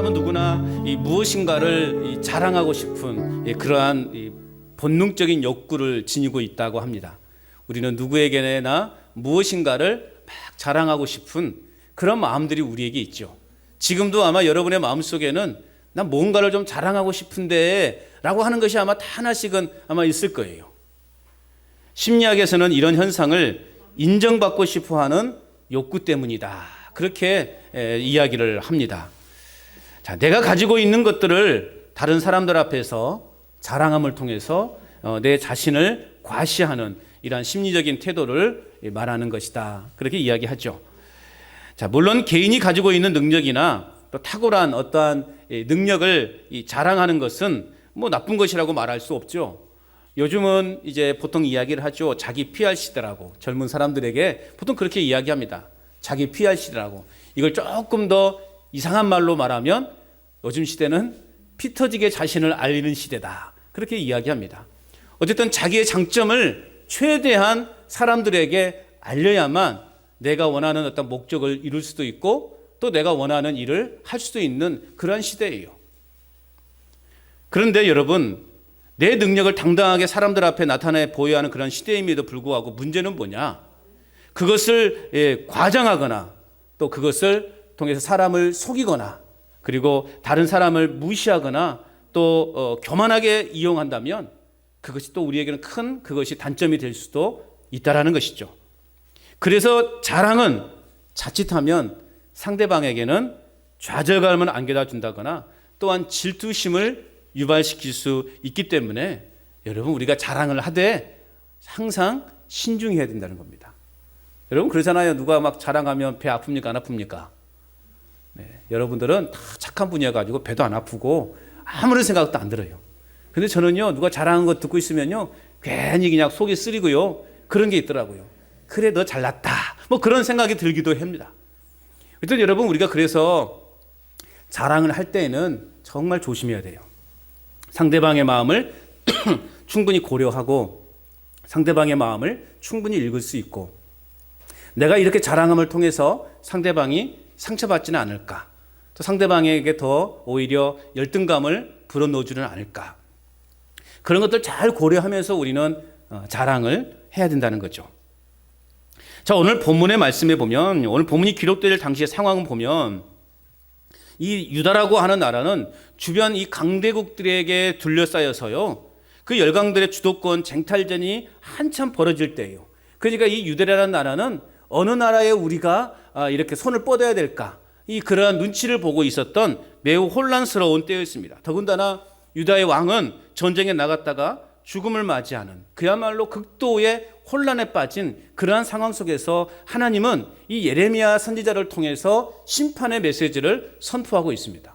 사람은 누구나 이 무엇인가를 자랑하고 싶은 그러한 본능적인 욕구를 지니고 있다고 합니다. 우리는 누구에게나 무엇인가를 막 자랑하고 싶은 그런 마음들이 우리에게 있죠. 지금도 아마 여러분의 마음속에는 난 뭔가를 좀 자랑하고 싶은데 라고 하는 것이 아마 다 하나씩은 아마 있을 거예요. 심리학에서는 이런 현상을 인정받고 싶어하는 욕구 때문이다, 그렇게 이야기를 합니다. 자, 내가 가지고 있는 것들을 다른 사람들 앞에서 자랑함을 통해서 내 자신을 과시하는 이러한 심리적인 태도를 말하는 것이다, 그렇게 이야기하죠. 자, 물론 개인이 가지고 있는 능력이나 또 탁월한 어떠한 능력을 자랑하는 것은 뭐 나쁜 것이라고 말할 수 없죠. 요즘은 이제 보통 이야기를 하죠. 자기 PR 시대라고. 젊은 사람들에게 보통 그렇게 이야기합니다. 자기 PR 시대라고. 이걸 조금 더 이상한 말로 말하면 요즘 시대는 피 터지게 자신을 알리는 시대다, 그렇게 이야기합니다. 어쨌든 자기의 장점을 최대한 사람들에게 알려야만 내가 원하는 어떤 목적을 이룰 수도 있고 또 내가 원하는 일을 할 수도 있는 그런 시대예요. 그런데 여러분, 내 능력을 당당하게 사람들 앞에 나타내 보여야 하는 그런 시대임에도 불구하고 문제는 뭐냐? 그것을 과장하거나 또 그것을 통해서 사람을 속이거나 그리고 다른 사람을 무시하거나 또 교만하게 이용한다면 그것이 또 우리에게는 큰 그것이 단점이 될 수도 있다라는 것이죠. 그래서 자랑은 자칫하면 상대방에게는 좌절감을 안겨다 준다거나 또한 질투심을 유발시킬 수 있기 때문에 여러분, 우리가 자랑을 하되 항상 신중해야 된다는 겁니다. 여러분 그러잖아요. 누가 막 자랑하면 배 아픕니까 안 아픕니까? 네, 여러분들은 다 착한 분이어가지고 배도 안 아프고 아무런 생각도 안 들어요. 근데 저는요, 누가 자랑한 거 듣고 있으면요 괜히 그냥 속이 쓰리고요 그런 게 있더라고요. 그래 너 잘났다, 뭐 그런 생각이 들기도 합니다. 일단 여러분, 우리가 그래서 자랑을 할 때에는 정말 조심해야 돼요. 상대방의 마음을 충분히 고려하고 상대방의 마음을 충분히 읽을 수 있고 내가 이렇게 자랑함을 통해서 상대방이 상처받지는 않을까, 또 상대방에게 더 오히려 열등감을 불어넣어주는 않을까, 그런 것들 잘 고려하면서 우리는 자랑을 해야 된다는 거죠. 자, 오늘 본문의 말씀에 보면, 오늘 본문이 기록될 당시의 상황을 보면 이 유다라고 하는 나라는 주변 이 강대국들에게 둘러싸여서요, 그 열강들의 주도권 쟁탈전이 한참 벌어질 때예요. 그러니까 이 유다라는 나라는 어느 나라에 우리가 이렇게 손을 뻗어야 될까, 이 그러한 눈치를 보고 있었던 매우 혼란스러운 때였습니다. 더군다나 유다의 왕은 전쟁에 나갔다가 죽음을 맞이하는 그야말로 극도의 혼란에 빠진 그러한 상황 속에서 하나님은 이 예레미야 선지자를 통해서 심판의 메시지를 선포하고 있습니다.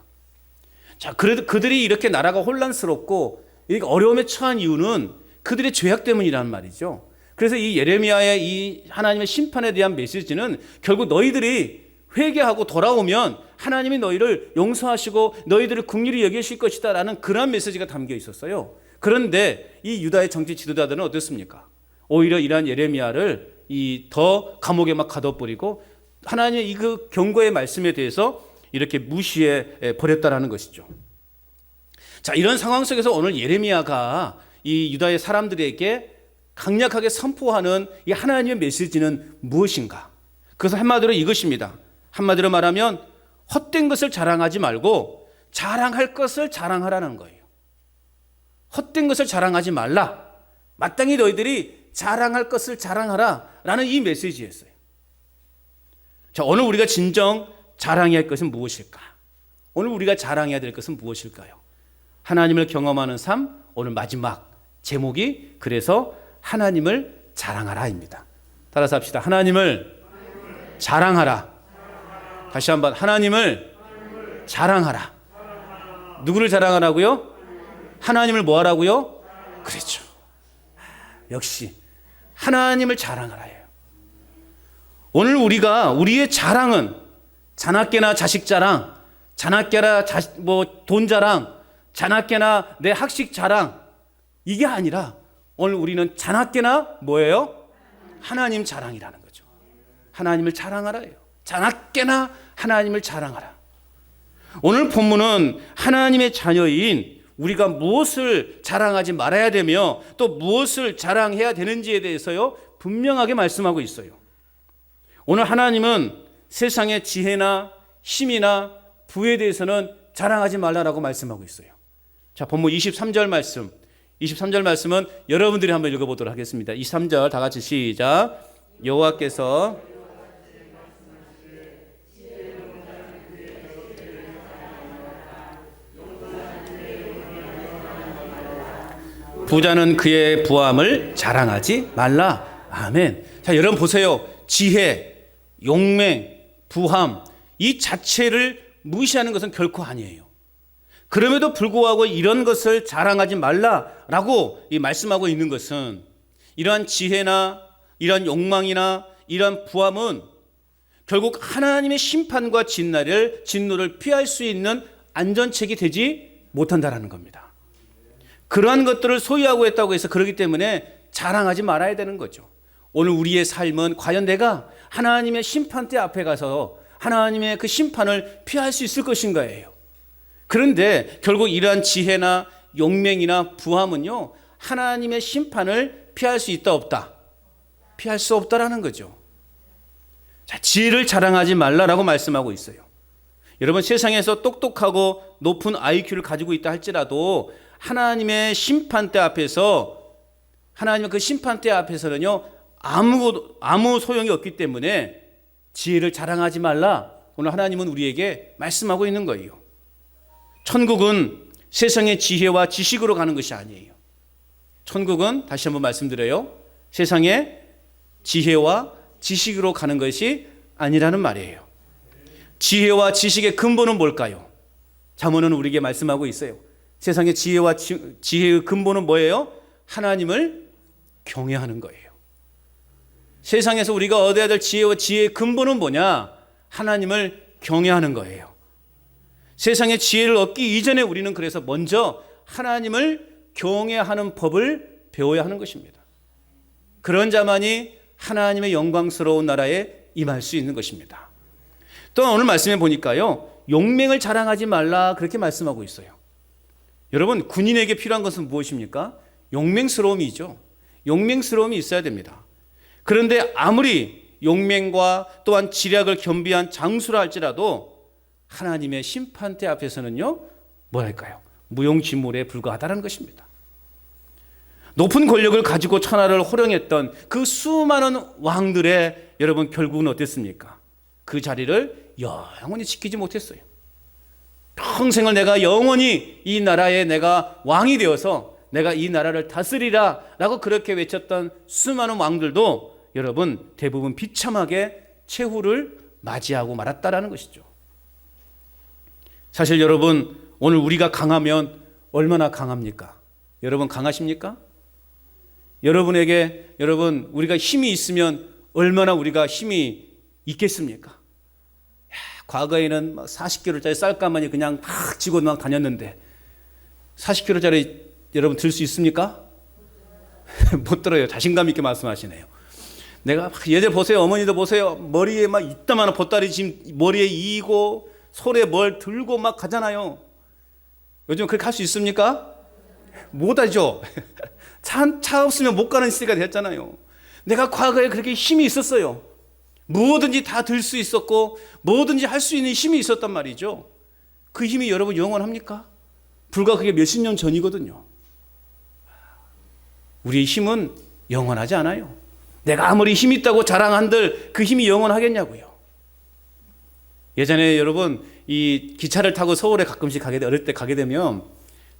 자, 그래도 그들이 이렇게 나라가 혼란스럽고 이렇게 어려움에 처한 이유는 그들의 죄악 때문이라는 말이죠. 그래서 이 예레미야의 이 하나님의 심판에 대한 메시지는 결국 너희들이 회개하고 돌아오면 하나님이 너희를 용서하시고 너희들을 긍휼히 여기실 것이다 라는 그런 메시지가 담겨 있었어요. 그런데 이 유다의 정치 지도자들은 어떻습니까? 오히려 이러한 예레미야를 더 감옥에 막 가둬버리고 하나님의 이 그 경고의 말씀에 대해서 이렇게 무시해 버렸다라는 것이죠. 자, 이런 상황 속에서 오늘 예레미야가 이 유다의 사람들에게 강력하게 선포하는 이 하나님의 메시지는 무엇인가? 그것은 한마디로 이것입니다. 한마디로 말하면 헛된 것을 자랑하지 말고 자랑할 것을 자랑하라는 거예요. 헛된 것을 자랑하지 말라. 마땅히 너희들이 자랑할 것을 자랑하라 라는 이 메시지였어요. 자, 오늘 우리가 진정 자랑해야 할 것은 무엇일까? 오늘 우리가 자랑해야 될 것은 무엇일까요? 하나님을 경험하는 삶, 오늘 마지막 제목이 그래서 하나님을 자랑하라입니다. 따라서 합시다. 하나님을 자랑하라. 다시 한번 하나님을 자랑하라. 누구를 자랑하라고요? 하나님을 뭐 하라고요? 그렇죠. 역시 하나님을 자랑하라예요. 오늘 우리의 자랑은 자나깨나 자식 자랑, 자나깨나 돈 자랑, 자나깨나 내 학식 자랑, 이게 아니라 오늘 우리는 자나깨나 뭐예요? 하나님 자랑이라는 거죠. 하나님을 자랑하라예요. 자나깨나 하나님을 자랑하라. 오늘 본문은 하나님의 자녀인 우리가 무엇을 자랑하지 말아야 되며 또 무엇을 자랑해야 되는지에 대해서요 분명하게 말씀하고 있어요. 오늘 하나님은 세상의 지혜나 힘이나 부에 대해서는 자랑하지 말라라고 말씀하고 있어요. 자, 본문 23절 말씀은 여러분들이 한번 읽어보도록 하겠습니다. 23절 다 같이 시작. 여호와께서 부자는 그의 부함을 자랑하지 말라. 아멘. 자, 여러분 보세요. 지혜, 용맹, 부함 이 자체를 무시하는 것은 결코 아니에요. 그럼에도 불구하고 이런 것을 자랑하지 말라라고 말씀하고 있는 것은 이러한 지혜나 이러한 욕망이나 이러한 부함은 결국 하나님의 심판과 진노를 피할 수 있는 안전책이 되지 못한다라는 겁니다. 그러한 것들을 소유하고 있다고 해서 그렇기 때문에 자랑하지 말아야 되는 거죠. 오늘 우리의 삶은 과연 내가 하나님의 심판대 앞에 가서 하나님의 그 심판을 피할 수 있을 것인가예요. 그런데 결국 이러한 지혜나 용맹이나 부함은요 하나님의 심판을 피할 수 있다 없다? 피할 수 없다라는 거죠. 자, 지혜를 자랑하지 말라라고 말씀하고 있어요. 여러분 세상에서 똑똑하고 높은 IQ를 가지고 있다 할지라도 하나님의 심판대 앞에서 하나님의 그 심판대 앞에서는요 아무 소용이 없기 때문에 지혜를 자랑하지 말라. 오늘 하나님은 우리에게 말씀하고 있는 거예요. 천국은 세상의 지혜와 지식으로 가는 것이 아니에요. 천국은 다시 한번 말씀드려요. 세상의 지혜와 지식으로 가는 것이 아니라는 말이에요. 지혜와 지식의 근본은 뭘까요? 잠언은 우리에게 말씀하고 있어요. 세상의 지혜와 지혜의 근본은 뭐예요? 하나님을 경외하는 거예요. 세상에서 우리가 얻어야 될 지혜와 지혜의 근본은 뭐냐? 하나님을 경외하는 거예요. 세상의 지혜를 얻기 이전에 우리는 그래서 먼저 하나님을 경외하는 법을 배워야 하는 것입니다. 그런 자만이 하나님의 영광스러운 나라에 임할 수 있는 것입니다. 또 오늘 말씀해 보니까요, 용맹을 자랑하지 말라 그렇게 말씀하고 있어요. 여러분, 군인에게 필요한 것은 무엇입니까? 용맹스러움이죠. 용맹스러움이 있어야 됩니다. 그런데 아무리 용맹과 또한 지략을 겸비한 장수라 할지라도 하나님의 심판대 앞에서는요, 뭐랄까요? 무용지물에 불과하다는 것입니다. 높은 권력을 가지고 천하를 호령했던 그 수많은 왕들의 여러분 결국은 어땠습니까? 그 자리를 영원히 지키지 못했어요. 평생을 내가 영원히 이 나라에 내가 왕이 되어서 내가 이 나라를 다스리라 라고 그렇게 외쳤던 수많은 왕들도 여러분 대부분 비참하게 최후를 맞이하고 말았다라는 것이죠. 사실 여러분 오늘 우리가 강하면 얼마나 강합니까? 여러분 강하십니까? 여러분에게 여러분 우리가 힘이 있으면 얼마나 우리가 힘이 있겠습니까? 과거에는 막 40kg짜리 쌀가마니 그냥 막 쥐고 막 다녔는데 40kg짜리 여러분 들 수 있습니까? 못 들어요. 자신감 있게 말씀하시네요. 내가 예전에 보세요. 어머니도 보세요. 머리에 막 이따만한 보따리 지금 머리에 이고 손에 뭘 들고 막 가잖아요. 요즘 그렇게 할 수 있습니까? 못하죠. 차 없으면 못 가는 시대가 됐잖아요. 내가 과거에 그렇게 힘이 있었어요. 뭐든지 다 들 수 있었고 뭐든지 할 수 있는 힘이 있었단 말이죠. 그 힘이 여러분 영원합니까? 불과 그게 몇십 년 전이거든요. 우리의 힘은 영원하지 않아요. 내가 아무리 힘 있다고 자랑한들 그 힘이 영원하겠냐고요. 예전에 여러분 이 기차를 타고 서울에 가끔씩 어릴 때 가게 되면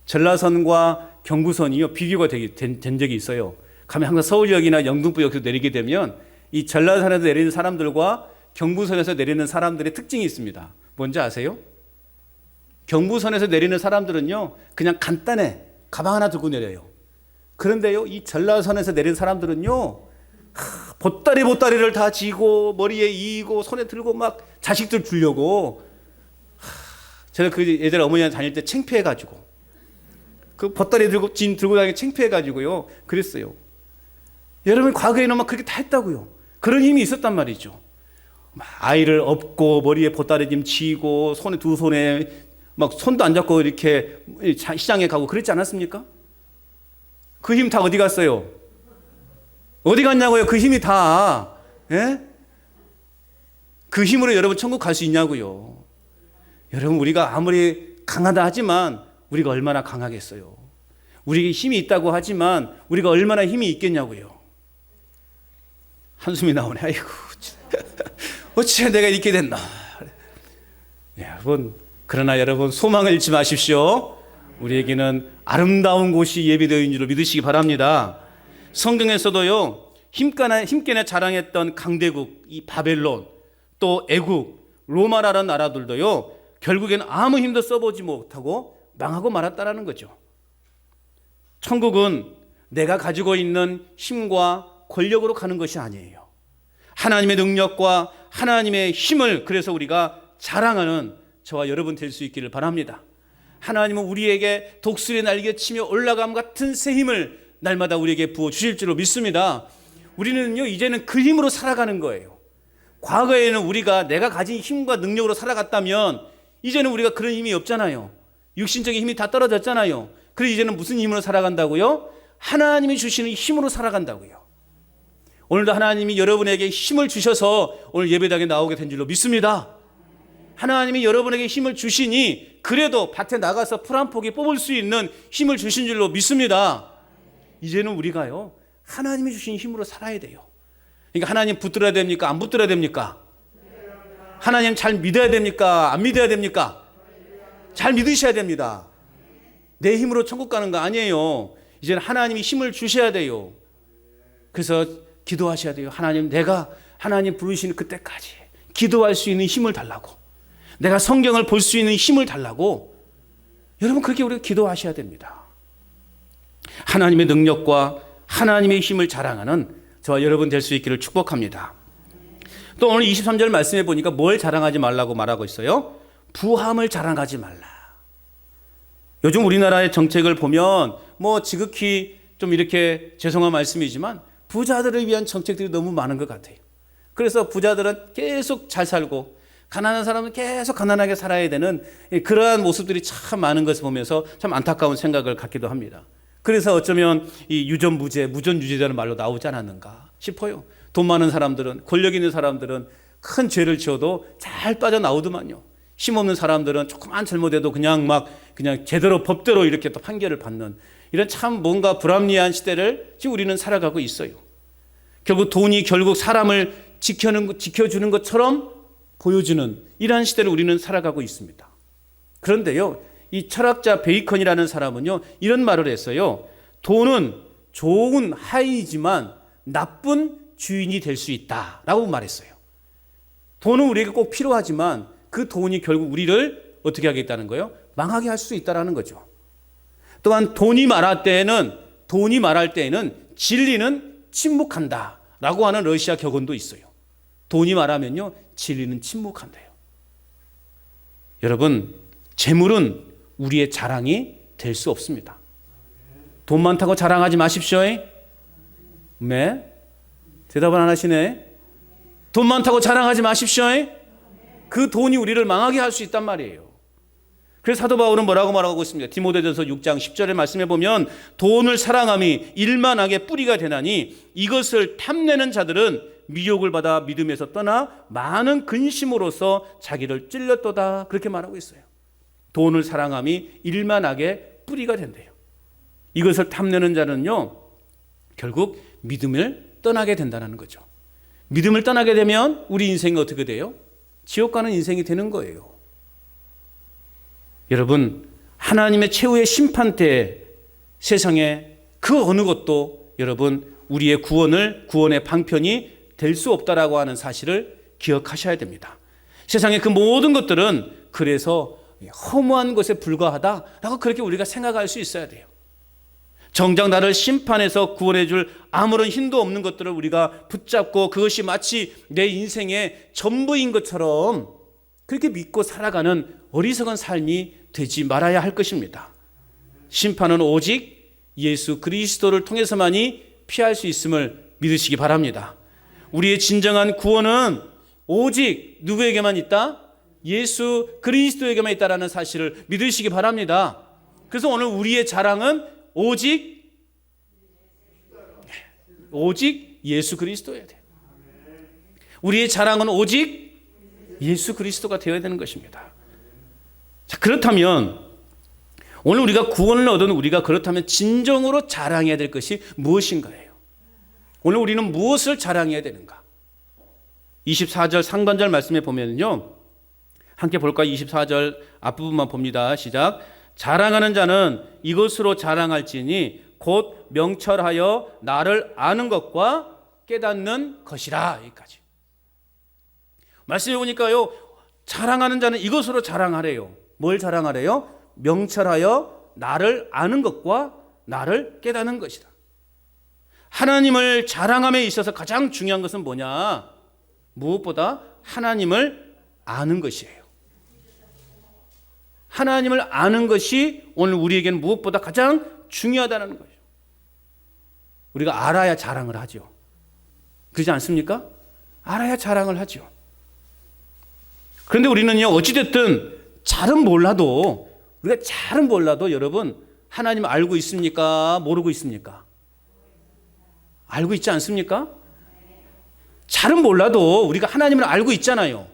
전라선과 경부선이요 비교가 된 적이 있어요. 가면 항상 서울역이나 영등포역에서 내리게 되면 이 전라선에서 내리는 사람들과 경부선에서 내리는 사람들의 특징이 있습니다. 뭔지 아세요? 경부선에서 내리는 사람들은요 그냥 간단해 가방 하나 들고 내려요. 그런데요 이 전라선에서 내리는 사람들은요 보따리를 다 지고 머리에 이고 손에 들고 막 자식들 주려고 제가 그 예전에 어머니랑 다닐 때 창피해가지고 그 보따리 들고 다니기 창피해가지고요 그랬어요. 여러분 과거에는 막 그렇게 다 했다고요. 그런 힘이 있었단 말이죠. 아이를 업고 머리에 보따리 짐 지고 손에 두 손에 막 손도 안 잡고 이렇게 시장에 가고 그랬지 않았습니까? 그 힘 다 어디 갔어요? 어디 갔냐고요? 그 힘이 다. 예? 그 힘으로 여러분 천국 갈 수 있냐고요? 여러분, 우리가 아무리 강하다 하지만 우리가 얼마나 강하겠어요? 우리에게 힘이 있다고 하지만 우리가 얼마나 힘이 있겠냐고요? 한숨이 나오네. 아이고, 어째 내가 이렇게 됐나? 여러분, 그러나 여러분, 소망을 잃지 마십시오. 우리에게는 아름다운 곳이 예비되어 있는 줄 믿으시기 바랍니다. 성경에서도요, 힘께나 자랑했던 강대국 이 바벨론, 또 애국, 로마라는 나라들도요, 결국에는 아무 힘도 써보지 못하고 망하고 말았다라는 거죠. 천국은 내가 가지고 있는 힘과 권력으로 가는 것이 아니에요. 하나님의 능력과 하나님의 힘을 그래서 우리가 자랑하는 저와 여러분 될 수 있기를 바랍니다. 하나님은 우리에게 독수리 날개치며 올라감 같은 새 힘을 날마다 우리에게 부어주실 줄로 믿습니다. 우리는요, 이제는 그 힘으로 살아가는 거예요. 과거에는 우리가 내가 가진 힘과 능력으로 살아갔다면 이제는 우리가 그런 힘이 없잖아요. 육신적인 힘이 다 떨어졌잖아요. 그래서 이제는 무슨 힘으로 살아간다고요? 하나님이 주시는 힘으로 살아간다고요. 오늘도 하나님이 여러분에게 힘을 주셔서 오늘 예배당에 나오게 된 줄로 믿습니다. 하나님이 여러분에게 힘을 주시니 그래도 밭에 나가서 풀 한 포기 뽑을 수 있는 힘을 주신 줄로 믿습니다. 이제는 우리가요, 하나님이 주신 힘으로 살아야 돼요. 그러니까 하나님 붙들어야 됩니까? 안 붙들어야 됩니까? 하나님 잘 믿어야 됩니까? 안 믿어야 됩니까? 잘 믿으셔야 됩니다. 내 힘으로 천국 가는 거 아니에요. 이제는 하나님이 힘을 주셔야 돼요. 그래서 기도하셔야 돼요. 하나님, 내가 하나님 부르시는 그때까지 기도할 수 있는 힘을 달라고, 내가 성경을 볼 수 있는 힘을 달라고, 여러분 그렇게 우리가 기도하셔야 됩니다. 하나님의 능력과 하나님의 힘을 자랑하는 저와 여러분 될 수 있기를 축복합니다. 또 오늘 23절 말씀해 보니까 뭘 자랑하지 말라고 말하고 있어요? 부함을 자랑하지 말라. 요즘 우리나라의 정책을 보면 뭐 지극히 좀 이렇게 죄송한 말씀이지만 부자들을 위한 정책들이 너무 많은 것 같아요. 그래서 부자들은 계속 잘 살고 가난한 사람은 계속 가난하게 살아야 되는 그러한 모습들이 참 많은 것을 보면서 참 안타까운 생각을 갖기도 합니다. 그래서 어쩌면 이 유전무죄, 무전유죄라는 말로 나오지 않았는가 싶어요. 돈 많은 사람들은, 권력 있는 사람들은 큰 죄를 지어도 잘 빠져나오더만요. 힘없는 사람들은 조그만 잘못해도 그냥 제대로 법대로 이렇게 또 판결을 받는 이런 참 뭔가 불합리한 시대를 지금 우리는 살아가고 있어요. 결국 돈이 결국 사람을 지켜주는 것처럼 보여주는 이러한 시대를 우리는 살아가고 있습니다. 그런데요, 이 철학자 베이컨이라는 사람은요, 이런 말을 했어요. 돈은 좋은 하인이지만 나쁜 주인이 될 수 있다라고 말했어요. 돈은 우리에게 꼭 필요하지만 그 돈이 결국 우리를 어떻게 하겠다는 거예요? 망하게 할 수 있다는 거죠. 또한 돈이 말할 때에는 진리는 침묵한다라고 하는 러시아 격언도 있어요. 돈이 말하면요, 진리는 침묵한대요. 여러분, 재물은 우리의 자랑이 될 수 없습니다. 돈 많다고 자랑하지 마십시오. 네? 대답을 안 하시네. 돈 많다고 자랑하지 마십시오. 그 돈이 우리를 망하게 할 수 있단 말이에요. 그래서 사도 바울은 뭐라고 말하고 있습니다. 디모데전서 6장 10절에 말씀해 보면 돈을 사랑함이 일만하게 뿌리가 되나니 이것을 탐내는 자들은 미혹을 받아 믿음에서 떠나 많은 근심으로서 자기를 찔렸도다. 그렇게 말하고 있어요. 돈을 사랑함이 일만하게 뿌리가 된대요. 이것을 탐내는 자는요, 결국 믿음을 떠나게 된다는 거죠. 믿음을 떠나게 되면 우리 인생이 어떻게 돼요? 지옥 가는 인생이 되는 거예요. 여러분, 하나님의 최후의 심판 때 세상에 그 어느 것도 여러분 우리의 구원의 방편이 될 수 없다라고 하는 사실을 기억하셔야 됩니다. 세상의 그 모든 것들은 그래서 허무한 것에 불과하다라고 그렇게 우리가 생각할 수 있어야 돼요. 정작 나를 심판해서 구원해 줄 아무런 힘도 없는 것들을 우리가 붙잡고 그것이 마치 내 인생의 전부인 것처럼 그렇게 믿고 살아가는 어리석은 삶이 되지 말아야 할 것입니다. 심판은 오직 예수 그리스도를 통해서만이 피할 수 있음을 믿으시기 바랍니다. 우리의 진정한 구원은 오직 누구에게만 있다? 예수 그리스도에게만 있다라는 사실을 믿으시기 바랍니다. 그래서 오늘 우리의 자랑은 오직 예수 그리스도여야 돼요. 우리의 자랑은 오직 예수 그리스도가 되어야 되는 것입니다. 자, 그렇다면 오늘 우리가 구원을 얻은 우리가 그렇다면 진정으로 자랑해야 될 것이 무엇인가요? 오늘 우리는 무엇을 자랑해야 되는가? 24절 상반절 말씀에 보면요, 함께 볼까요? 24절 앞부분만 봅니다. 시작. 자랑하는 자는 이것으로 자랑할지니 곧 명철하여 나를 아는 것과 깨닫는 것이라. 여기까지 말씀해 보니까요, 자랑하는 자는 이것으로 자랑하래요. 뭘 자랑하래요? 명철하여 나를 아는 것과 나를 깨닫는 것이다. 하나님을 자랑함에 있어서 가장 중요한 것은 뭐냐? 무엇보다 하나님을 아는 것이에요. 하나님을 아는 것이 오늘 우리에게는 무엇보다 가장 중요하다는 거죠. 우리가 알아야 자랑을 하죠. 그렇지 않습니까? 알아야 자랑을 하죠. 그런데 우리는요, 어찌됐든 잘은 몰라도, 우리가 잘은 몰라도 여러분, 하나님 알고 있습니까? 모르고 있습니까? 알고 있지 않습니까? 잘은 몰라도 우리가 하나님을 알고 있잖아요.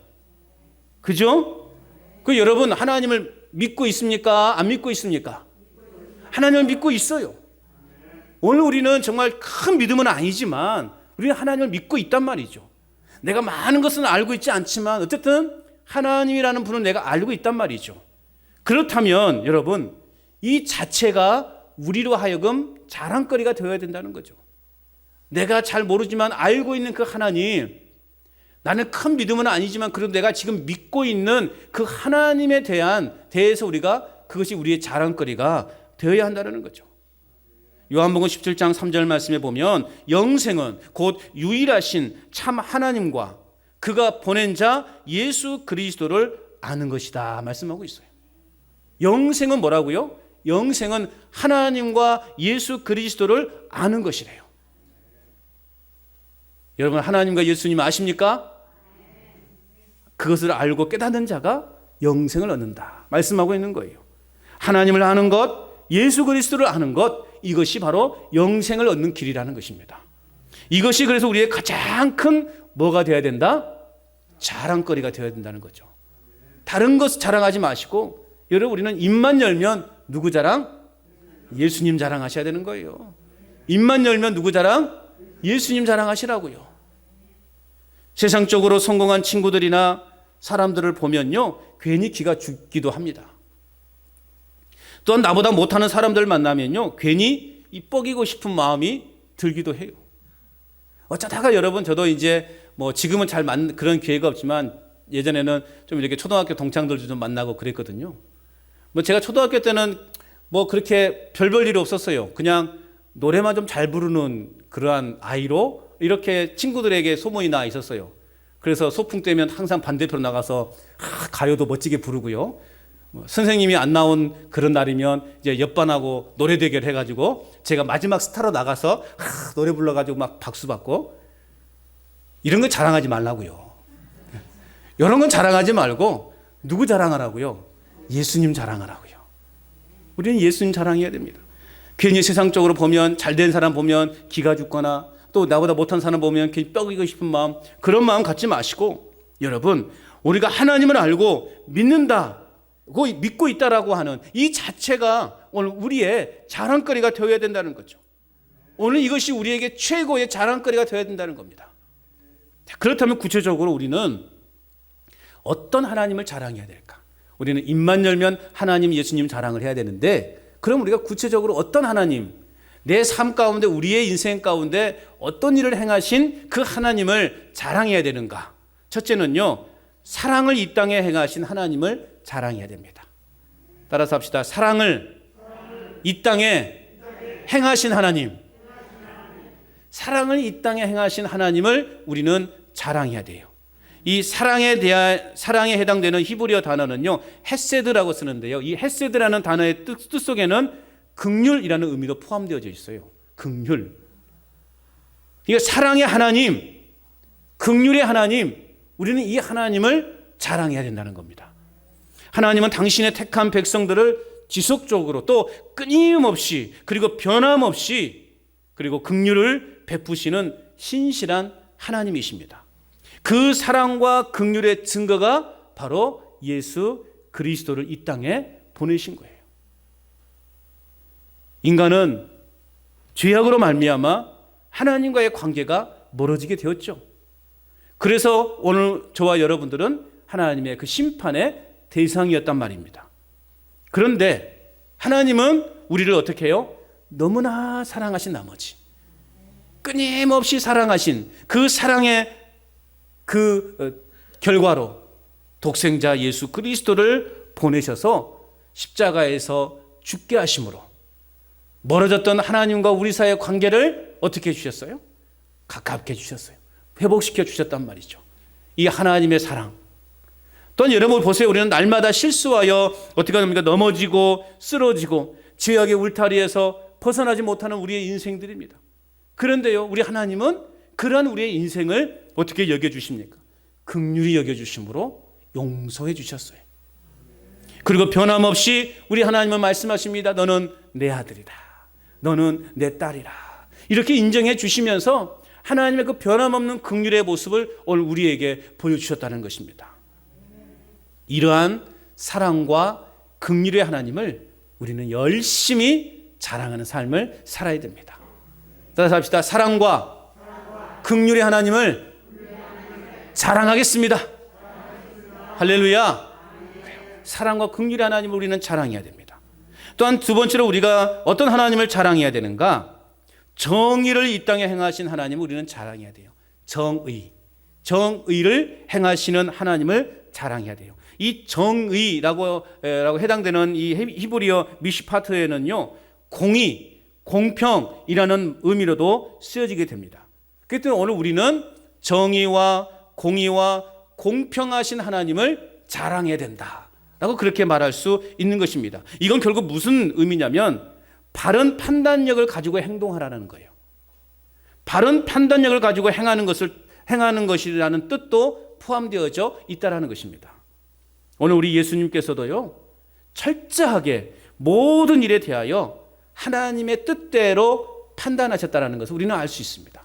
그죠? 그 여러분, 하나님을 믿고 있습니까? 안 믿고 있습니까? 하나님을 믿고 있어요. 오늘 우리는 정말 큰 믿음은 아니지만 우리는 하나님을 믿고 있단 말이죠. 내가 많은 것은 알고 있지 않지만 어쨌든 하나님이라는 분은 내가 알고 있단 말이죠. 그렇다면 여러분, 이 자체가 우리로 하여금 자랑거리가 되어야 된다는 거죠. 내가 잘 모르지만 알고 있는 그 하나님, 나는 큰 믿음은 아니지만 그래도 내가 지금 믿고 있는 그 하나님에 대해서 우리가 그것이 우리의 자랑거리가 되어야 한다는 거죠. 요한복음 17장 3절 말씀에 보면 영생은 곧 유일하신 참 하나님과 그가 보낸 자 예수 그리스도를 아는 것이다 말씀하고 있어요. 영생은 뭐라고요? 영생은 하나님과 예수 그리스도를 아는 것이래요. 여러분, 하나님과 예수님 아십니까? 그것을 알고 깨닫는 자가 영생을 얻는다 말씀하고 있는 거예요. 하나님을 아는 것, 예수 그리스도를 아는 것, 이것이 바로 영생을 얻는 길이라는 것입니다. 이것이 그래서 우리의 가장 큰 뭐가 되어야 된다? 자랑거리가 되어야 된다는 거죠. 다른 것 자랑하지 마시고, 여러분, 우리는 입만 열면 누구 자랑? 예수님 자랑하셔야 되는 거예요. 입만 열면 누구 자랑? 예수님 자랑하시라고요. 세상적으로 성공한 친구들이나 사람들을 보면요, 괜히 기가 죽기도 합니다. 또한 나보다 못하는 사람들을 만나면요, 괜히 뻐기고 싶은 마음이 들기도 해요. 어쩌다가 여러분, 저도 이제 뭐 지금은 그런 기회가 없지만 예전에는 좀 이렇게 초등학교 동창들도 좀 만나고 그랬거든요. 뭐 제가 초등학교 때는 뭐 그렇게 별볼 일이 없었어요. 그냥 노래만 좀 잘 부르는 그러한 아이로 이렇게 친구들에게 소문이 나 있었어요. 그래서 소풍 때면 항상 반대표로 나가서 가요도 멋지게 부르고요. 선생님이 안 나온 그런 날이면 이제 옆반하고 노래 대결 해가지고 제가 마지막 스타로 나가서 노래 불러가지고 막 박수 받고, 이런 거 자랑하지 말라고요. 이런 건 자랑하지 말고 누구 자랑하라고요? 예수님 자랑하라고요. 우리는 예수님 자랑해야 됩니다. 괜히 세상적으로 보면 잘된 사람 보면 기가 죽거나 또 나보다 못한 사람 보면 괜히 뻐기고 싶은 마음, 그런 마음 갖지 마시고, 여러분, 우리가 하나님을 알고 믿는다고 믿고 있다라고 하는 이 자체가 오늘 우리의 자랑거리가 되어야 된다는 거죠. 오늘 이것이 우리에게 최고의 자랑거리가 되어야 된다는 겁니다. 그렇다면 구체적으로 우리는 어떤 하나님을 자랑해야 될까? 우리는 입만 열면 하나님, 예수님 자랑을 해야 되는데, 그럼 우리가 구체적으로 어떤 하나님, 내 삶 가운데, 우리의 인생 가운데 어떤 일을 행하신 그 하나님을 자랑해야 되는가? 첫째는요, 사랑을 이 땅에 행하신 하나님을 자랑해야 됩니다. 따라서 합시다. 사랑을 이 땅에 행하신 하나님. 사랑을 이 땅에 행하신 하나님을 우리는 자랑해야 돼요. 이 사랑에 해당되는 히브리어 단어는요, 헤세드라고 쓰는데요. 이 헤세드라는 단어의 뜻 속에는 긍휼이라는 의미도 포함되어 있어요. 긍휼. 이게 사랑의 하나님, 긍휼의 하나님, 우리는 이 하나님을 자랑해야 된다는 겁니다. 하나님은 당신의 택한 백성들을 지속적으로 또 끊임없이 그리고 변함없이 그리고 긍휼을 베푸시는 신실한 하나님이십니다. 그 사랑과 긍휼의 증거가 바로 예수 그리스도를 이 땅에 보내신 거예요. 인간은 죄악으로 말미암아 하나님과의 관계가 멀어지게 되었죠. 그래서 오늘 저와 여러분들은 하나님의 그 심판의 대상이었단 말입니다. 그런데 하나님은 우리를 어떻게 해요? 너무나 사랑하신 나머지 끊임없이 사랑하신 그 사랑의 그 결과로 독생자 예수 그리스도를 보내셔서 십자가에서 죽게 하심으로 멀어졌던 하나님과 우리 사이의 관계를 어떻게 해주셨어요? 가깝게 해주셨어요. 회복시켜 주셨단 말이죠. 이 하나님의 사랑. 또한 여러분 보세요. 우리는 날마다 실수하여 어떻게 합니까? 넘어지고 쓰러지고 죄악의 울타리에서 벗어나지 못하는 우리의 인생들입니다. 그런데요, 우리 하나님은 그러한 우리의 인생을 어떻게 여겨주십니까? 긍휼히 여겨주심으로 용서해 주셨어요. 그리고 변함없이 우리 하나님은 말씀하십니다. 너는 내 아들이다. 너는 내 딸이라. 이렇게 인정해 주시면서 하나님의 그 변함없는 긍휼의 모습을 오늘 우리에게 보여주셨다는 것입니다. 이러한 사랑과 긍휼의 하나님을 우리는 열심히 자랑하는 삶을 살아야 됩니다. 따라서 합시다. 사랑과 긍휼의 하나님을 자랑하겠습니다. 할렐루야. 사랑과 긍휼의 하나님을 우리는 자랑해야 됩니다. 또한 두 번째로 우리가 어떤 하나님을 자랑해야 되는가? 정의를 이 땅에 행하신 하나님을 우리는 자랑해야 돼요. 정의를 행하시는 하나님을 자랑해야 돼요. 이 정의라고 해당되는 이 히브리어 미시파트에는요, 공의, 공평이라는 의미로도 쓰여지게 됩니다. 그렇기 때문에 오늘 우리는 정의와 공의와 공평하신 하나님을 자랑해야 된다라고 그렇게 말할 수 있는 것입니다. 이건 결국 무슨 의미냐면 바른 판단력을 가지고 행동하라는 거예요. 바른 판단력을 가지고 행하는 것이라는 뜻도 포함되어져 있다라는 것입니다. 오늘 우리 예수님께서도요, 철저하게 모든 일에 대하여 하나님의 뜻대로 판단하셨다는 것을 우리는 알 수 있습니다.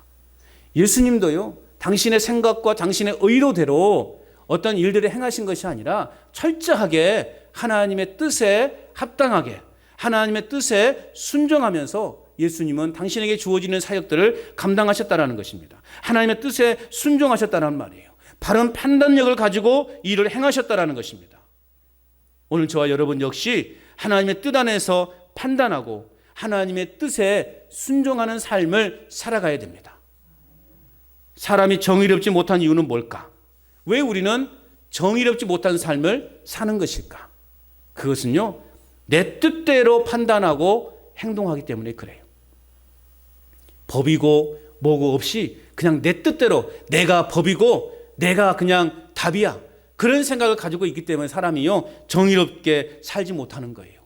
예수님도요, 당신의 생각과 당신의 의도대로 어떤 일들을 행하신 것이 아니라 철저하게 하나님의 뜻에 합당하게 하나님의 뜻에 순종하면서 예수님은 당신에게 주어지는 사역들을 감당하셨다는 것입니다. 하나님의 뜻에 순종하셨다는 말이에요. 바른 판단력을 가지고 일을 행하셨다는 것입니다. 오늘 저와 여러분 역시 하나님의 뜻 안에서 판단하고 하나님의 뜻에 순종하는 삶을 살아가야 됩니다. 사람이 정의롭지 못한 이유는 뭘까? 왜 우리는 정의롭지 못한 삶을 사는 것일까? 그것은요, 내 뜻대로 판단하고 행동하기 때문에 그래요. 법이고 뭐고 없이 그냥 내 뜻대로 내가 법이고 내가 그냥 답이야. 그런 생각을 가지고 있기 때문에 사람이요, 정의롭게 살지 못하는 거예요.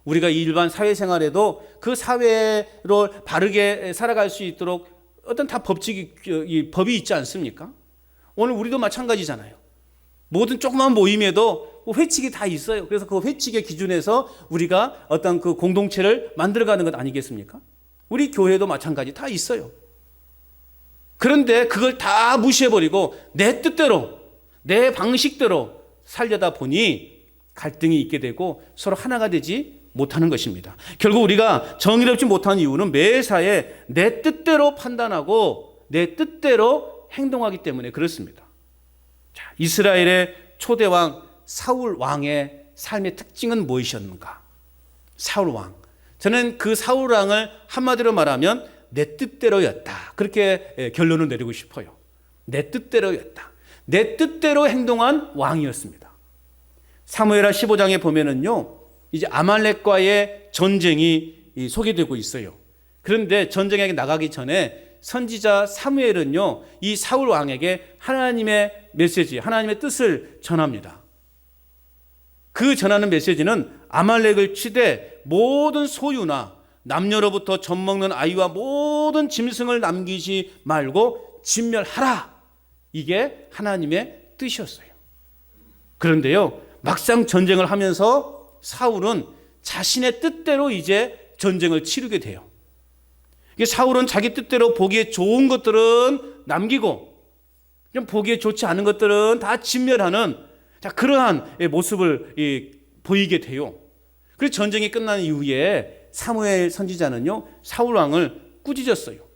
우리가 일반 사회생활에도 그 사회로 바르게 살아갈 수 있도록 어떤 다 법이 있지 않습니까? 오늘 우리도 마찬가지잖아요. 모든 조그만 모임에도 회칙이 다 있어요. 그래서 그 회칙의 기준에서 우리가 어떤 그 공동체를 만들어가는 것 아니겠습니까? 우리 교회도 마찬가지 다 있어요. 그런데 그걸 다 무시해버리고 내 뜻대로 내 방식대로 살려다 보니 갈등이 있게 되고 서로 하나가 되지 못하는 것입니다. 결국 우리가 정의롭지 못한 이유는 매사에 내 뜻대로 판단하고 내 뜻대로 행동하기 때문에 그렇습니다. 자, 이스라엘의 초대왕 사울 왕의 삶의 특징은 무엇이었는가? 사울 왕. 저는 그 사울 왕을 한마디로 말하면 내 뜻대로였다. 그렇게 결론을 내리고 싶어요. 내 뜻대로였다. 내 뜻대로 행동한 왕이었습니다. 사무엘하 15장에 보면은요, 이제 아말렉과의 전쟁이 소개되고 있어요. 그런데 전쟁에 나가기 전에 선지자 사무엘은요, 이 사울 왕에게 하나님의 메시지, 하나님의 뜻을 전합니다. 그 전하는 메시지는 아말렉을 치되 모든 소유나 남녀로부터 젖먹는 아이와 모든 짐승을 남기지 말고 진멸하라. 이게 하나님의 뜻이었어요. 그런데요, 막상 전쟁을 하면서 사울은 자신의 뜻대로 이제 전쟁을 치르게 돼요. 이게 사울은 자기 뜻대로 보기에 좋은 것들은 남기고 좀 보기에 좋지 않은 것들은 다 진멸하는 그러한 모습을 보이게 돼요. 그래서 전쟁이 끝난 이후에 사무엘 선지자는요, 사울 왕을 꾸짖었어요.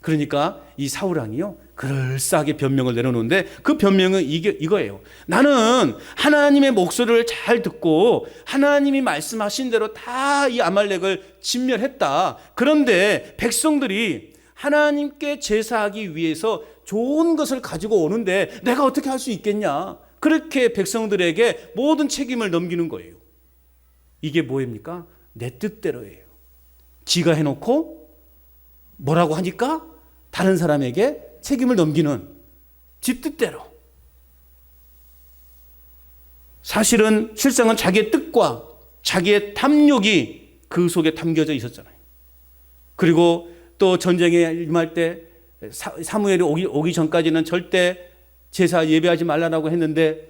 그러니까 이 사울 왕이요, 그럴싸하게 변명을 내려놓는데 그 변명은 이거예요. 나는 하나님의 목소리를 잘 듣고 하나님이 말씀하신 대로 다 이 아말렉을 진멸했다. 그런데 백성들이 하나님께 제사하기 위해서 좋은 것을 가지고 오는데 내가 어떻게 할 수 있겠냐. 그렇게 백성들에게 모든 책임을 넘기는 거예요. 이게 뭐입니까? 내 뜻대로예요. 지가 해놓고 뭐라고 하니까 다른 사람에게 책임을 넘기는 지 뜻대로. 사실은 실상은 자기의 뜻과 자기의 탐욕이 그 속에 담겨져 있었잖아요. 그리고 또 전쟁에 임할 때 사무엘이 오기 전까지는 절대 제사 예배하지 말라고 했는데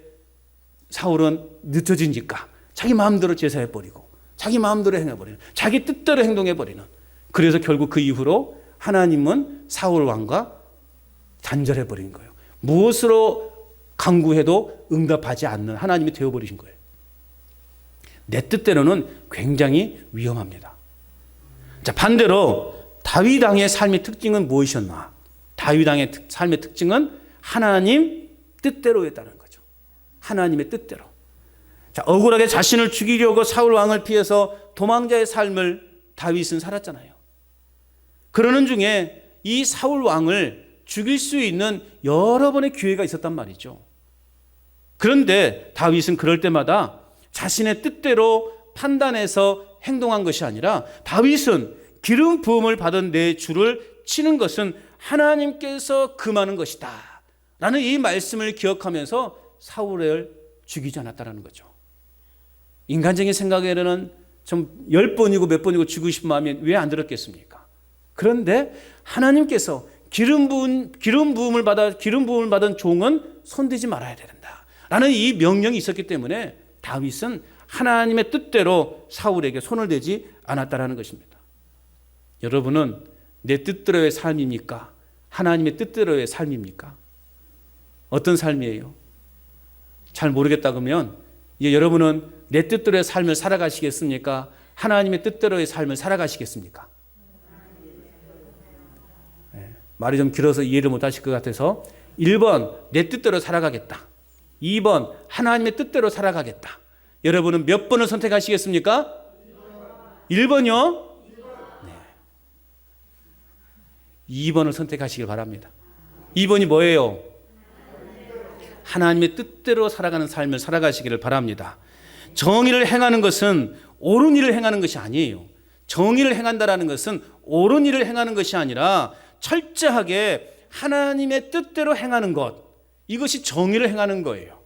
사울은 늦어지니까 자기 마음대로 제사해버리고 자기 마음대로 행해버리는, 자기 뜻대로 행동해버리는. 그래서 결국 그 이후로 하나님은 사울 왕과 단절해버린 거예요. 무엇으로 간구해도 응답하지 않는 하나님이 되어버리신 거예요. 내 뜻대로는 굉장히 위험합니다. 자, 반대로 다윗 왕의 삶의 특징은 무엇이었나? 다윗 왕의 삶의 특징은 하나님 뜻대로였다는 거죠. 하나님의 뜻대로. 자, 억울하게 자신을 죽이려고 사울 왕을 피해서 도망자의 삶을 다윗은 살았잖아요. 그러는 중에 이 사울 왕을 죽일 수 있는 여러 번의 기회가 있었단 말이죠. 그런데 다윗은 그럴 때마다 자신의 뜻대로 판단해서 행동한 것이 아니라 다윗은 기름 부음을 받은 내 주를 치는 것은 하나님께서 금하는 것이다 라는 이 말씀을 기억하면서 사울을 죽이지 않았다는 거죠. 인간적인 생각에는 좀 10번이고 몇 번이고 죽이고 싶은 마음이 왜 안 들었겠습니까? 그런데 하나님께서 기름 부음을 받은 종은 손대지 말아야 된다 라는 이 명령이 있었기 때문에 다윗은 하나님의 뜻대로 사울에게 손을 대지 않았다라는 것입니다. 여러분은 내 뜻대로의 삶입니까? 하나님의 뜻대로의 삶입니까? 어떤 삶이에요? 잘 모르겠다 그러면 이제 여러분은 내 뜻대로의 삶을 살아가시겠습니까? 하나님의 뜻대로의 삶을 살아가시겠습니까? 네, 말이 좀 길어서 이해를 못하실 것 같아서 1번 내 뜻대로 살아가겠다. 2번 하나님의 뜻대로 살아가겠다. 여러분은 몇 번을 선택하시겠습니까? 1번이요? 네. 2번을 선택하시길 바랍니다. 2번이 뭐예요? 하나님의 뜻대로 살아가는 삶을 살아가시기를 바랍니다. 정의를 행하는 것은 옳은 일을 행하는 것이 아니에요. 정의를 행한다라는 것은 옳은 일을 행하는 것이 아니라 철저하게 하나님의 뜻대로 행하는 것, 이것이 정의를 행하는 거예요.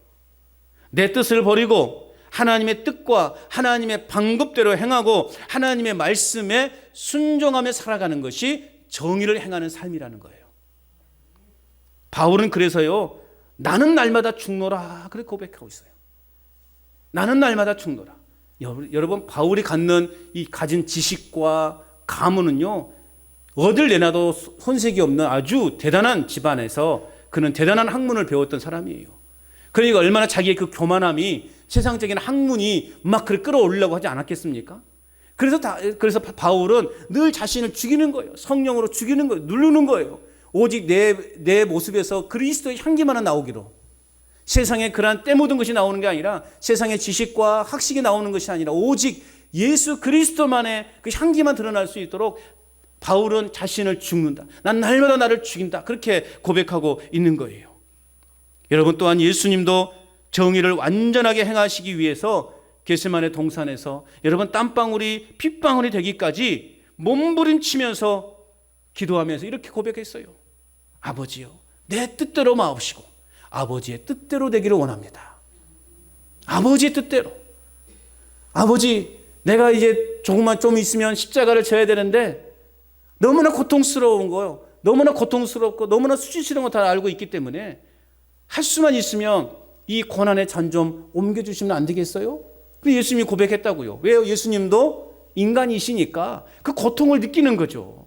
내 뜻을 버리고 하나님의 뜻과 하나님의 방법대로 행하고 하나님의 말씀에 순종하며 살아가는 것이 정의를 행하는 삶이라는 거예요. 바울은 그래서요, 나는 날마다 죽노라 그렇게 고백하고 있어요. 나는 날마다 죽노라. 여러분, 바울이 가진 지식과 가문은요, 어딜 내놔도 손색이 없는 아주 대단한 집안에서 그는 대단한 학문을 배웠던 사람이에요. 그러니까 얼마나 자기의 그 교만함이 세상적인 학문이 막 그를 끌어올리려고 하지 않았겠습니까? 그래서 바울은 늘 자신을 죽이는 거예요. 성령으로 죽이는 거예요. 누르는 거예요. 오직 내 모습에서 그리스도의 향기만 나오기로. 세상에 그러한 때 묻은 것이 나오는 게 아니라 세상의 지식과 학식이 나오는 것이 아니라 오직 예수 그리스도만의 그 향기만 드러날 수 있도록 바울은 자신을 죽는다. 난 날마다 나를 죽인다. 그렇게 고백하고 있는 거예요. 여러분, 또한 예수님도 정의를 완전하게 행하시기 위해서 겟세마네 동산에서 여러분 땀방울이 핏방울이 되기까지 몸부림치면서 기도하면서 이렇게 고백했어요. 아버지요, 내 뜻대로 마옵시고 아버지의 뜻대로 되기를 원합니다. 아버지의 뜻대로. 아버지, 내가 이제 조금만 좀 있으면 십자가를 져야 되는데 너무나 고통스러운 거요. 너무나 고통스럽고 너무나 수치스러운 거 다 알고 있기 때문에 할 수만 있으면 이 고난의 잔 좀 옮겨주시면 안 되겠어요? 그 예수님이 고백했다고요. 왜요? 예수님도 인간이시니까 그 고통을 느끼는 거죠.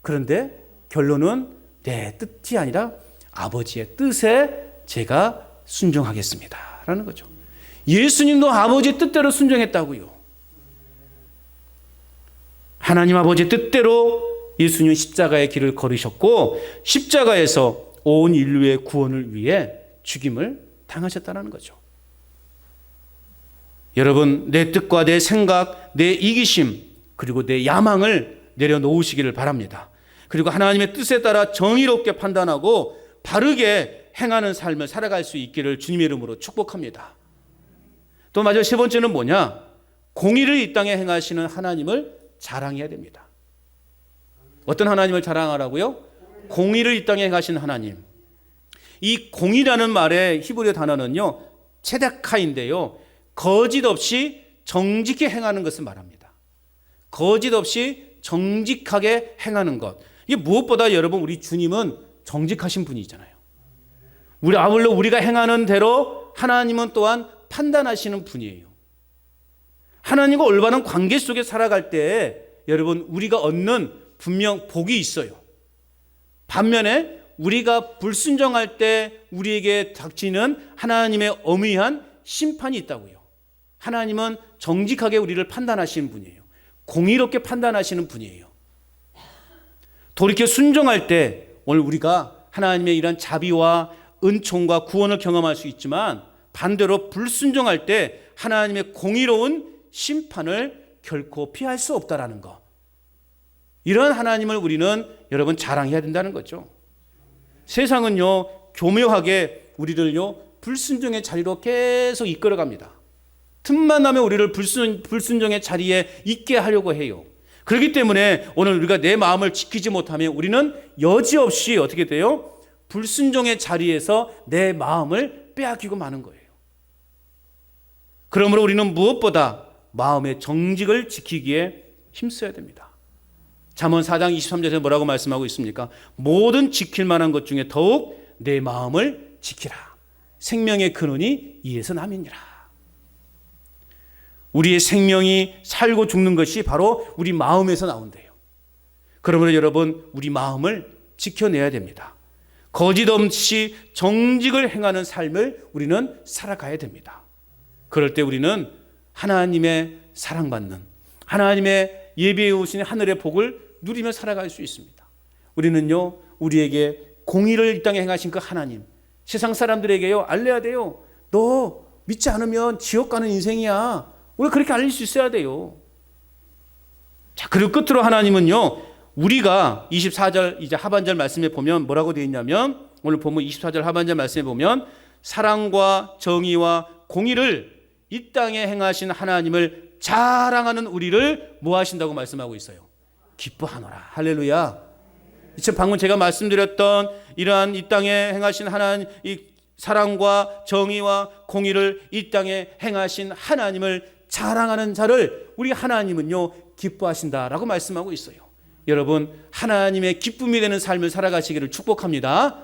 그런데 결론은 내 뜻이 아니라 아버지의 뜻에 제가 순종하겠습니다 라는 거죠. 예수님도 아버지의 뜻대로 순종했다고요. 하나님 아버지의 뜻대로 예수님은 십자가의 길을 걸으셨고 십자가에서 온 인류의 구원을 위해 죽임을 당하셨다는 거죠. 여러분, 내 뜻과 내 생각, 내 이기심, 그리고 내 야망을 내려놓으시기를 바랍니다. 그리고 하나님의 뜻에 따라 정의롭게 판단하고 바르게 행하는 삶을 살아갈 수 있기를 주님의 이름으로 축복합니다. 또 마지막 세 번째는 뭐냐? 공의를 이 땅에 행하시는 하나님을 자랑해야 됩니다. 어떤 하나님을 자랑하라고요? 공의를 이 땅에 행하시는 하나님. 이 공의라는 말의 히브리어 단어는요, 체다카인데요, 거짓 없이 정직히 행하는 것을 말합니다. 거짓 없이 정직하게 행하는 것. 이게 무엇보다 여러분, 우리 주님은 정직하신 분이잖아요. 물론 우리가 행하는 대로 하나님은 또한 판단하시는 분이에요. 하나님과 올바른 관계 속에 살아갈 때 여러분, 우리가 얻는 분명 복이 있어요. 반면에 우리가 불순종할 때 우리에게 닥치는 하나님의 엄위한 심판이 있다고요. 하나님은 정직하게 우리를 판단하시는 분이에요. 공의롭게 판단하시는 분이에요. 돌이켜 순종할 때 오늘 우리가 하나님의 이런 자비와 은총과 구원을 경험할 수 있지만 반대로 불순종할 때 하나님의 공의로운 심판을 결코 피할 수 없다라는 것. 이런 하나님을 우리는 여러분 자랑해야 된다는 거죠. 세상은요, 교묘하게 우리를요, 불순종의 자리로 계속 이끌어갑니다. 틈만 나면 우리를 불순종의 자리에 있게 하려고 해요. 그렇기 때문에 오늘 우리가 내 마음을 지키지 못하면 우리는 여지없이 어떻게 돼요? 불순종의 자리에서 내 마음을 빼앗기고 마는 거예요. 그러므로 우리는 무엇보다 마음의 정직을 지키기에 힘써야 됩니다. 잠언 4장 23절에 뭐라고 말씀하고 있습니까? 모든 지킬 만한 것 중에 더욱 내 마음을 지키라. 생명의 근원이 이에서 남이니라. 우리의 생명이 살고 죽는 것이 바로 우리 마음에서 나온대요. 그러므로 여러분, 우리 마음을 지켜내야 됩니다. 거짓 없이 정직을 행하는 삶을 우리는 살아가야 됩니다. 그럴 때 우리는 하나님의 사랑받는, 하나님의 예비해 오신 하늘의 복을 누리며 살아갈 수 있습니다. 우리는요, 우리에게 공의를 이 땅에 행하신 그 하나님, 세상 사람들에게요, 알려야 돼요. 너 믿지 않으면 지옥 가는 인생이야. 우리가 그렇게 알릴 수 있어야 돼요. 자, 그리고 끝으로 하나님은요, 우리가 24절 이제 하반절 말씀에 보면 뭐라고 되어 있냐면, 오늘 보면 24절 하반절 말씀에 보면 사랑과 정의와 공의를 이 땅에 행하신 하나님을 자랑하는 우리를 뭐 하신다고 말씀하고 있어요? 기뻐하노라. 할렐루야. 지금 방금 제가 말씀드렸던 이러한 이 땅에 행하신 하나님, 이 사랑과 정의와 공의를 이 땅에 행하신 하나님을 자랑하는 자를 우리 하나님은요, 기뻐하신다라고 말씀하고 있어요. 여러분, 하나님의 기쁨이 되는 삶을 살아가시기를 축복합니다.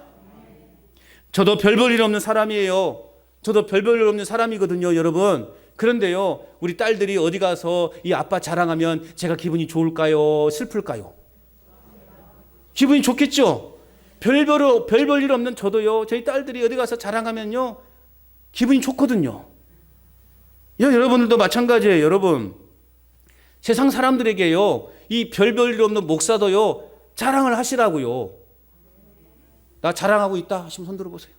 저도 별 볼 일 없는 사람이에요. 저도 별 볼 일 없는 사람이거든요, 여러분. 그런데요, 우리 딸들이 어디 가서 이 아빠 자랑하면 제가 기분이 좋을까요? 슬플까요? 기분이 좋겠죠? 별 볼 일 없는 저도요, 저희 딸들이 어디 가서 자랑하면요, 기분이 좋거든요. 여러분들도 마찬가지예요, 여러분. 세상 사람들에게요, 이 별 볼 일 없는 목사도요, 자랑을 하시라고요. 나 자랑하고 있다 하시면 손 들어보세요.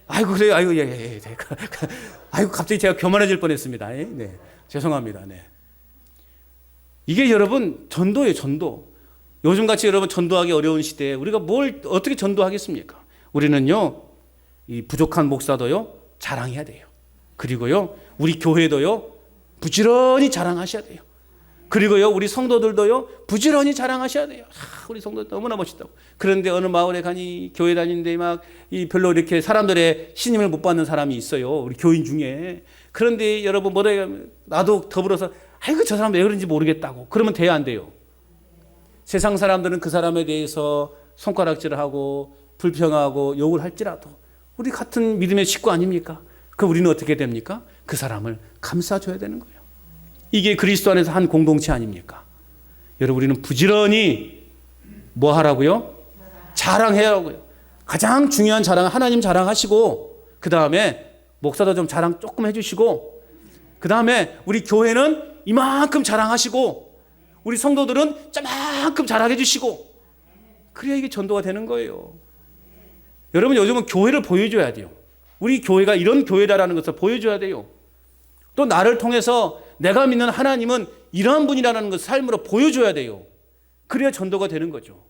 아이고, 그래요. 아이고, 예. 아이고, 갑자기 제가 교만해질 뻔했습니다. 네. 죄송합니다. 네. 이게 여러분, 전도예요, 전도. 요즘같이 여러분 전도하기 어려운 시대에 우리가 뭘 어떻게 전도하겠습니까? 우리는요, 이 부족한 목사도요, 자랑해야 돼요. 그리고요, 우리 교회도요, 부지런히 자랑하셔야 돼요. 그리고요, 우리 성도들도요, 부지런히 자랑하셔야 돼요. 우리 성도 너무나 멋있다고. 그런데 어느 마을에 가니 교회 다니는데 막 이 별로 이렇게 사람들의 신임을 못 받는 사람이 있어요. 우리 교인 중에. 그런데 여러분 나도 더불어서 아이고 저 사람 왜 그런지 모르겠다고. 그러면 돼야 안 돼요? 세상 사람들은 그 사람에 대해서 손가락질을 하고 불평하고 욕을 할지라도 우리 같은 믿음의 식구 아닙니까? 그 우리는 어떻게 됩니까? 그 사람을 감싸줘야 되는 거예요. 이게 그리스도 안에서 한 공동체 아닙니까? 여러분, 우리는 부지런히 뭐 하라고요? 자랑해야 하고요. 가장 중요한 자랑은 하나님 자랑하시고, 그 다음에 목사도 좀 자랑 조금 해주시고, 그 다음에 우리 교회는 이만큼 자랑하시고, 우리 성도들은 저만큼 자랑해 주시고, 그래야 이게 전도가 되는 거예요. 여러분, 요즘은 교회를 보여줘야 돼요. 우리 교회가 이런 교회다라는 것을 보여줘야 돼요. 또 나를 통해서 내가 믿는 하나님은 이러한 분이라는 것을 삶으로 보여줘야 돼요. 그래야 전도가 되는 거죠.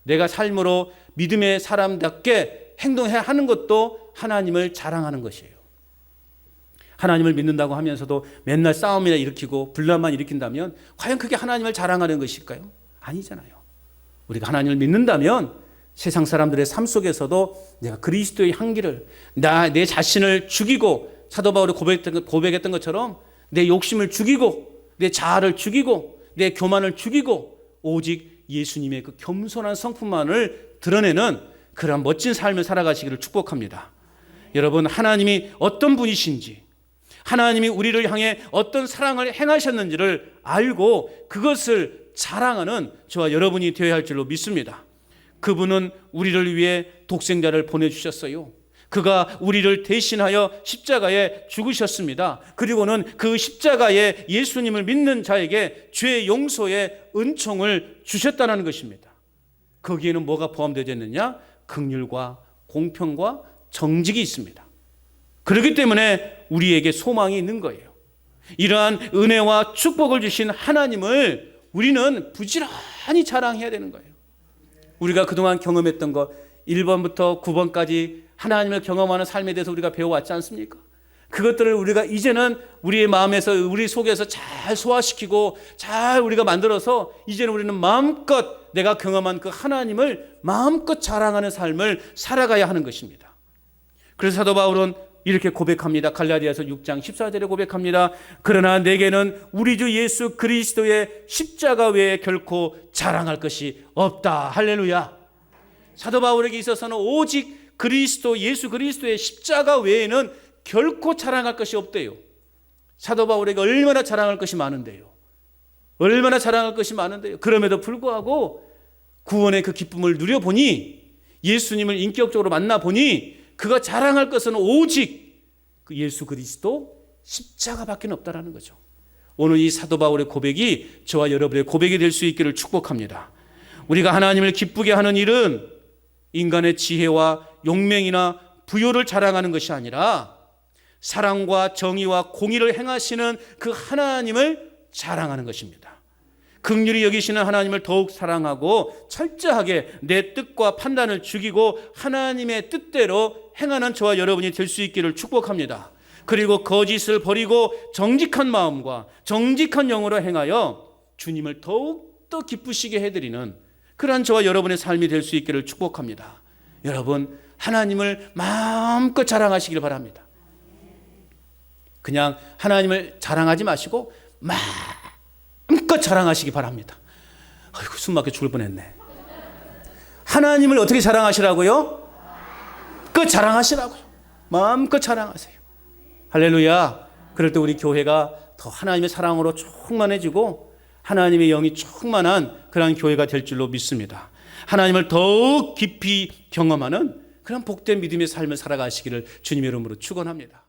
내가 삶으로 믿음의 사람답게 행동해야 하는 것도 하나님을 자랑하는 것이에요. 하나님을 믿는다고 하면서도 맨날 싸움이나 일으키고 분란만 일으킨다면 과연 그게 하나님을 자랑하는 것일까요? 아니잖아요. 우리가 하나님을 믿는다면 세상 사람들의 삶 속에서도 내가 그리스도의 향기를, 내 자신을 죽이고, 사도 바울이 고백했던 것처럼 내 욕심을 죽이고, 내 자아를 죽이고, 내 교만을 죽이고, 오직 예수님의 그 겸손한 성품만을 드러내는 그런 멋진 삶을 살아가시기를 축복합니다. 여러분, 하나님이 어떤 분이신지, 하나님이 우리를 향해 어떤 사랑을 행하셨는지를 알고 그것을 자랑하는 저와 여러분이 되어야 할 줄로 믿습니다. 그분은 우리를 위해 독생자를 보내주셨어요. 그가 우리를 대신하여 십자가에 죽으셨습니다. 그리고는 그 십자가에 예수님을 믿는 자에게 죄 용서의 은총을 주셨다는 것입니다. 거기에는 뭐가 포함되어 있느냐? 긍휼과 공평과 정직이 있습니다. 그렇기 때문에 우리에게 소망이 있는 거예요. 이러한 은혜와 축복을 주신 하나님을 우리는 부지런히 자랑해야 되는 거예요. 우리가 그동안 경험했던 것 1번부터 9번까지 하나님을 경험하는 삶에 대해서 우리가 배워왔지 않습니까? 그것들을 우리가 이제는 우리의 마음에서, 우리 속에서 잘 소화시키고 잘 우리가 만들어서 이제는 우리는 마음껏 내가 경험한 그 하나님을 마음껏 자랑하는 삶을 살아가야 하는 것입니다. 그래서 사도 바울은 이렇게 고백합니다. 갈라디아서 6장 14절에 고백합니다. 그러나 내게는 우리 주 예수 그리스도의 십자가 외에 결코 자랑할 것이 없다. 할렐루야. 사도 바울에게 있어서는 오직 그리스도, 예수 그리스도의 십자가 외에는 결코 자랑할 것이 없대요. 사도 바울에게 얼마나 자랑할 것이 많은데요. 얼마나 자랑할 것이 많은데요. 그럼에도 불구하고 구원의 그 기쁨을 누려보니, 예수님을 인격적으로 만나보니 그가 자랑할 것은 오직 그 예수 그리스도 십자가밖에 없다라는 거죠. 오늘 이 사도 바울의 고백이 저와 여러분의 고백이 될 수 있기를 축복합니다. 우리가 하나님을 기쁘게 하는 일은 인간의 지혜와 용맹이나 부요를 자랑하는 것이 아니라 사랑과 정의와 공의를 행하시는 그 하나님을 자랑하는 것입니다. 긍휼히 여기시는 하나님을 더욱 사랑하고 철저하게 내 뜻과 판단을 죽이고 하나님의 뜻대로 행하는 저와 여러분이 될 수 있기를 축복합니다. 그리고 거짓을 버리고 정직한 마음과 정직한 영으로 행하여 주님을 더욱더 기쁘시게 해드리는 그러한 저와 여러분의 삶이 될 수 있기를 축복합니다. 여러분, 하나님을 마음껏 자랑하시길 바랍니다. 그냥 하나님을 자랑하지 마시고 마음껏 자랑하시기 바랍니다. 아이고, 숨 막혀 죽을 뻔했네. 하나님을 어떻게 자랑하시라고요? 마음껏 자랑하시라고요. 마음껏 자랑하세요. 할렐루야. 그럴 때 우리 교회가 더 하나님의 사랑으로 충만해지고 하나님의 영이 충만한 그런 교회가 될 줄로 믿습니다. 하나님을 더욱 깊이 경험하는 그런 복된 믿음의 삶을 살아가시기를 주님의 이름으로 축원합니다.